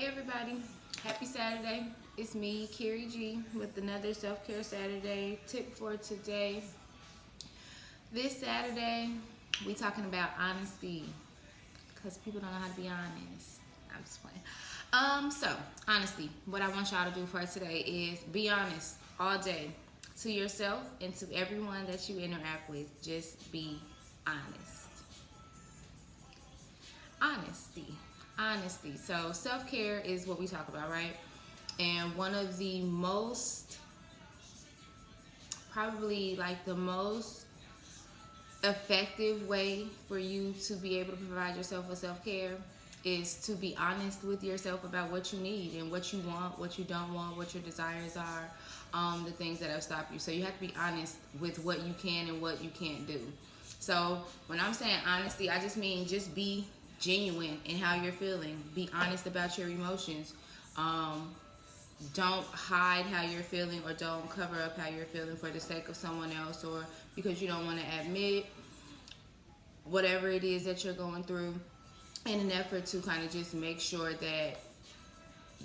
Hey everybody, happy Saturday. It's me, Kiri G, with another Self-Care Saturday tip for today. This Saturday, we talking about honesty because people don't know how to be honest. I'm just playing. So honesty. What I want y'all to do for today is be honest all day to yourself and to everyone that you interact with. Just be honest. Honesty. Honesty. So self-care is what we talk about, right? And one of the most, probably like the most effective way for you to be able to provide yourself with self-care is to be honest with yourself about what you need and what you want, what you don't want, what your desires are, the things that have stopped you. So you have to be honest with what you can and what you can't do. So when I'm saying honesty, I just mean just be genuine in how you're feeling. Be honest about your emotions. Don't hide how you're feeling or don't cover up how you're feeling for the sake of someone else or because you don't want to admit whatever it is that you're going through in an effort to kind of just make sure that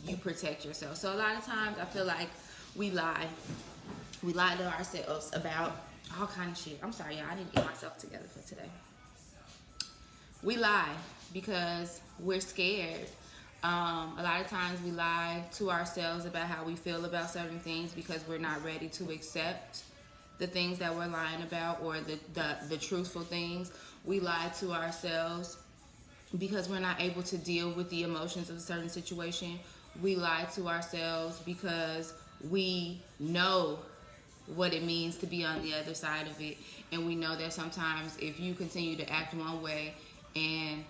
you protect yourself. So a lot of times I feel like we lie. We lie to ourselves about all kind of shit. I'm sorry, y'all. I need to get myself together for today. We lie because we're scared. A lot of times we lie to ourselves about how we feel about certain things because we're not ready to accept the things that we're lying about or the truthful things. We lie to ourselves because we're not able to deal with the emotions of a certain situation. We lie to ourselves because we know what it means to be on the other side of it. And we know that sometimes if you continue to act one way and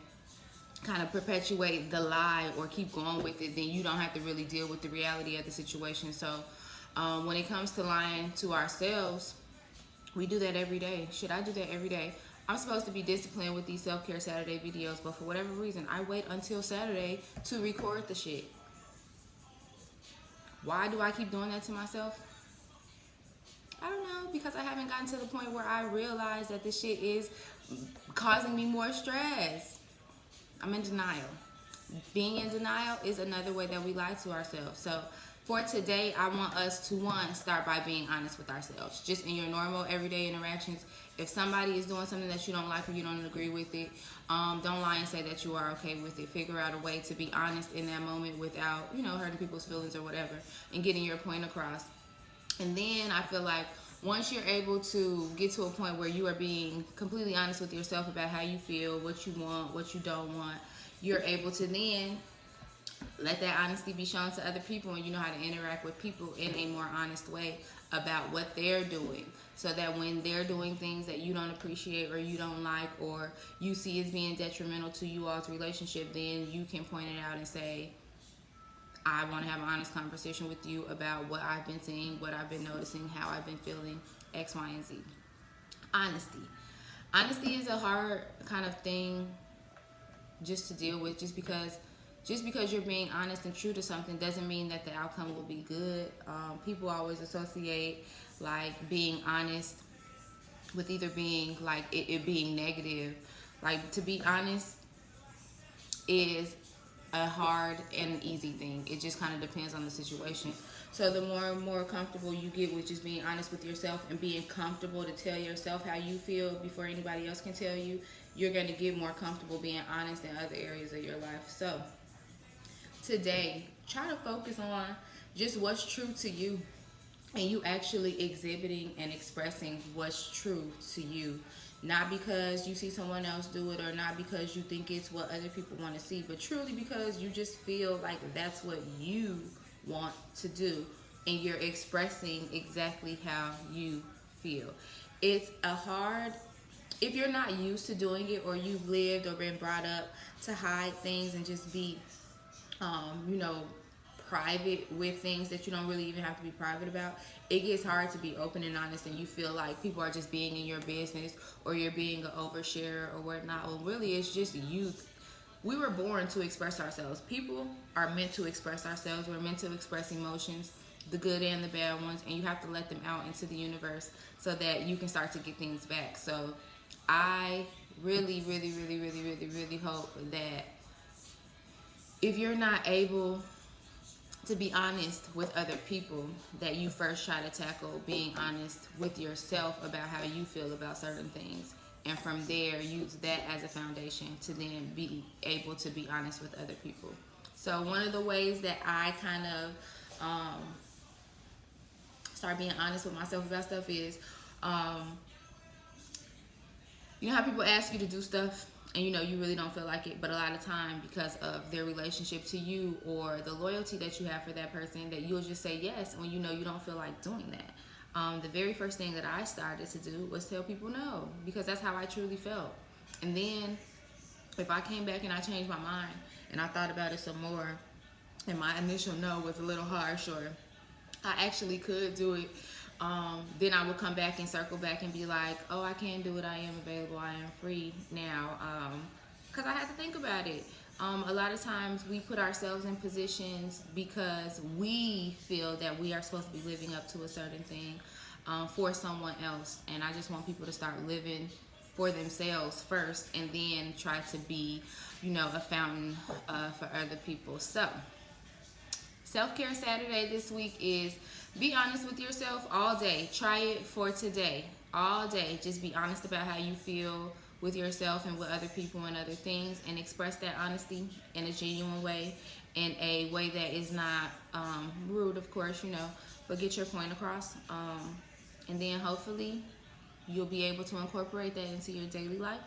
kind of perpetuate the lie or keep going with it, then you don't have to really deal with the reality of the situation. So when it comes to lying to ourselves, we do that every day. Should I do that every day? I'm supposed to be disciplined with these self-care Saturday videos, but for whatever reason, I wait until Saturday to record the shit. Why do I keep doing that to myself? I don't know, because I haven't gotten to the point where I realize that this shit is causing me more stress. I'm in denial. Being in denial is another way that we lie to ourselves. So for today, I want us to, one, start by being honest with ourselves. Just in your normal everyday interactions, if somebody is doing something that you don't like or you don't agree with it, don't lie and say that you are okay with it. Figure out a way to be honest in that moment without, hurting people's feelings or whatever, and getting your point across. And then I feel like once you're able to get to a point where you are being completely honest with yourself about how you feel, what you want, what you don't want, you're able to then let that honesty be shown to other people, and you know how to interact with people in a more honest way about what they're doing, so that when they're doing things that you don't appreciate or you don't like or you see as being detrimental to you all's relationship, then you can point it out and say, I want to have an honest conversation with you about what I've been seeing, what I've been noticing, how I've been feeling, X, Y, and Z. Honesty. Honesty is a hard kind of thing just to deal with, just because you're being honest and true to something doesn't mean that the outcome will be good. People always associate like being honest with either being like it being negative. Like, to be honest is a hard and easy thing. It just kind of depends on the situation. So the more and more comfortable you get with just being honest with yourself and being comfortable to tell yourself how you feel before anybody else can tell you, you're going to get more comfortable being honest in other areas of your life. So today, try to focus on just what's true to you, and you actually exhibiting and expressing what's true to you. Not because you see someone else do it or not because you think it's what other people want to see, but truly because you just feel like that's what you want to do, and you're expressing exactly how you feel. It's a hard, if you're not used to doing it or you've lived or been brought up to hide things and just be private with things that you don't really even have to be private about, it gets hard to be open and honest, and you feel like people are just being in your business or you're being an overshare or whatnot. Well, really, it's just youth. We were born to express ourselves. People are meant to express ourselves. We're meant to express emotions, the good and the bad ones, and you have to let them out into the universe so that you can start to get things back. So I really, really, really, really, really, really hope that if you're not able to be honest with other people, that you first try to tackle being honest with yourself about how you feel about certain things. And from there, use that as a foundation to then be able to be honest with other people. So one of the ways that I kind of start being honest with myself about stuff is, you know how people ask you to do stuff and you know you really don't feel like it, but a lot of time because of their relationship to you or the loyalty that you have for that person, that you'll just say yes when you know you don't feel like doing that. The very first thing that I started to do was tell people no, because that's how I truly felt. And then if I came back and I changed my mind and I thought about it some more and my initial no was a little harsh, or I actually could do it, then I would come back and circle back and be like, oh, I can do it, I am available, I am free now, because I had to think about it. A lot of times we put ourselves in positions because we feel that we are supposed to be living up to a certain thing for someone else, and I just want people to start living for themselves first and then try to be, you know, a fountain for other people. So Self-Care Saturday this week is be honest with yourself all day. Try it for today. All day. Just be honest about how you feel with yourself and with other people and other things, and express that honesty in a genuine way, in a way that is not rude, of course, you know, but get your point across. And then hopefully you'll be able to incorporate that into your daily life.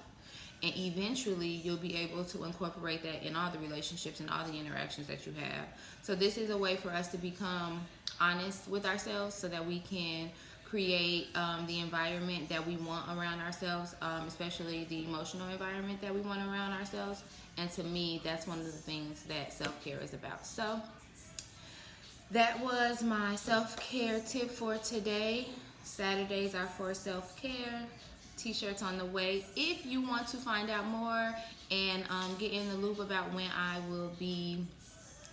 And eventually you'll be able to incorporate that in all the relationships and all the interactions that you have. So this is a way for us to become honest with ourselves so that we can create the environment that we want around ourselves, especially the emotional environment that we want around ourselves. And to me, that's one of the things that self-care is about. So that was my self-care tip for today. Saturdays are for self-care. T-shirts on the way. If you want to find out more and get in the loop about when I will be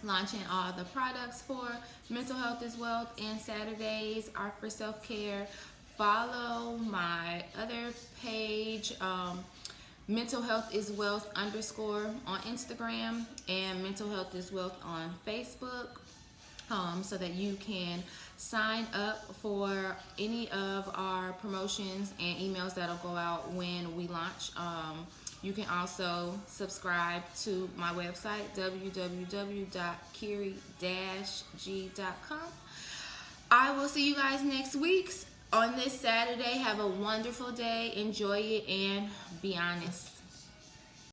launching all the products for Mental Health is Wealth and Saturdays are for self-care, follow my other page, Mental Health is Wealth _ on Instagram and Mental Health is Wealth on Facebook, so that you can sign up for any of our promotions and emails that'll go out when we launch. You can also subscribe to my website, www.kiri-g.com. I will see you guys next week on this Saturday. Have a wonderful day. Enjoy it and be honest.